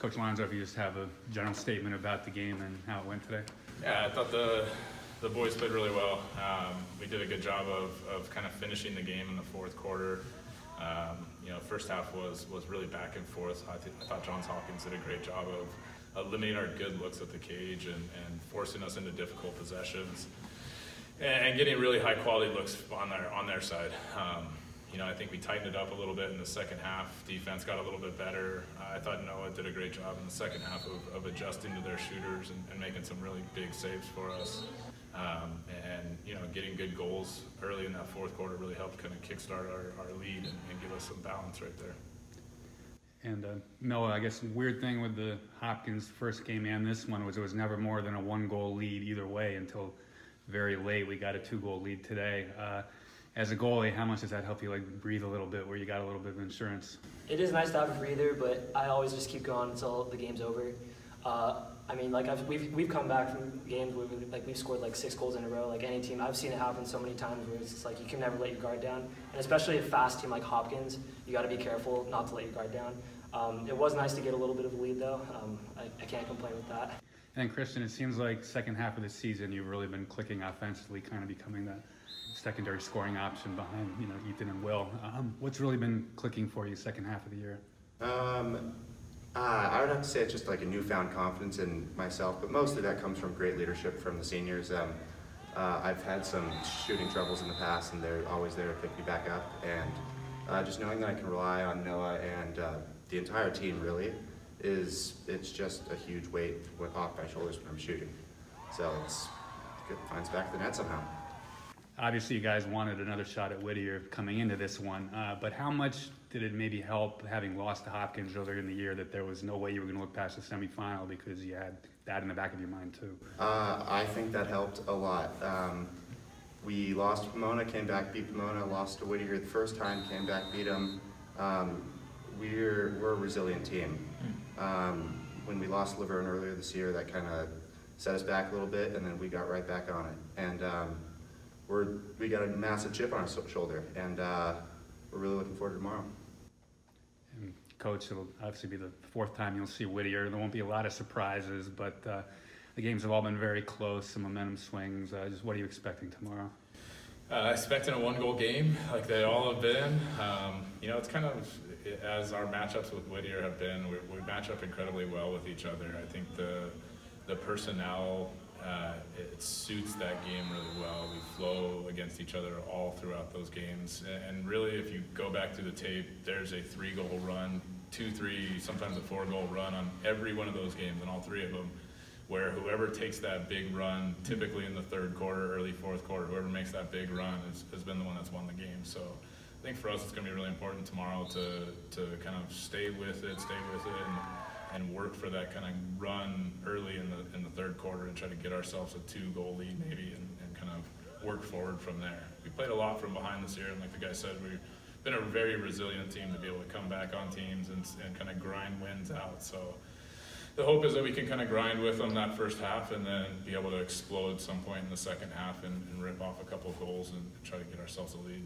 Coach Lonzo, if you just have a general statement about the game and how it went today. Yeah, I thought the boys played really well. We did a good job of kind of finishing the game in the fourth quarter. First half was really back and forth. I thought Johns Hopkins did a great job of limiting our good looks at the cage and forcing us into difficult possessions and getting really high quality looks on their side. I think we tightened it up a little bit in the second half. Defense got a little bit better. I thought Noah did a great job in the second half of adjusting to their shooters and making some really big saves for us. Getting good goals early in that fourth quarter really helped kind of kickstart our lead and give us some balance right there. And Noah, I guess weird thing with the Hopkins first game and this one was it was never more than a 1-goal lead either way until very late. We got a 2-goal lead today. As a goalie, how much does that help you breathe a little bit where you got a little bit of insurance? It is nice to have a breather, but I always just keep going until the game's over. We've come back from games where we've scored 6 goals in a row. Like any team, I've seen it happen so many times where it's just you can never let your guard down. And especially a fast team like Hopkins, you got to be careful not to let your guard down. It was nice to get a little bit of a lead though. I can't complain with that. And Christian, it seems like second half of the season you've really been clicking offensively, kind of becoming that secondary scoring option behind Ethan and Will. What's really been clicking for you second half of the year? I would have to say it's just a newfound confidence in myself, but mostly that comes from great leadership from the seniors. I've had some shooting troubles in the past, and they're always there to pick me back up. And just knowing that I can rely on Noah and the entire team really it's just a huge weight off my shoulders when I'm shooting. So it's good, finds back to the net somehow. Obviously, you guys wanted another shot at Whittier coming into this one, but how much did it maybe help having lost to Hopkins earlier in the year that there was no way you were going to look past the semifinal because you had that in the back of your mind too? I think that helped a lot. We lost to Pomona, came back, beat Pomona, lost to Whittier the first time, came back, beat them. We're a resilient team. When we lost Laverne earlier this year, that kind of set us back a little bit, and then we got right back on it. And we got a massive chip on our shoulder, and we're really looking forward to tomorrow. And Coach, it'll obviously be the 4th time you'll see Whittier. There won't be a lot of surprises, but the games have all been very close, some momentum swings. Just what are you expecting tomorrow? Expecting a 1-goal game like they all have been. It's kind of as our matchups with Whittier have been, we match up incredibly well with each other. I think the personnel, it suits that game really well. We flow against each other all throughout those games. And really, if you go back to the tape, there's a 3-goal run, 2-3, sometimes a 4-goal run on every one of those games, and all 3 of them, where whoever takes that big run, typically in the 3rd quarter, early 4th quarter, whoever makes that big run has been the one that's won the game. So I think for us, it's going to be really important tomorrow to kind of stay with it, and work for that kind of run early in the 3rd quarter and try to get ourselves a 2-goal lead maybe and kind of work forward from there. We played a lot from behind this year, and like the guy said, we've been a very resilient team to be able to come back on teams and kind of grind wins out. So the hope is that we can kind of grind with them that first half and then be able to explode at some point in the second half and rip off a couple of goals and try to get ourselves a lead.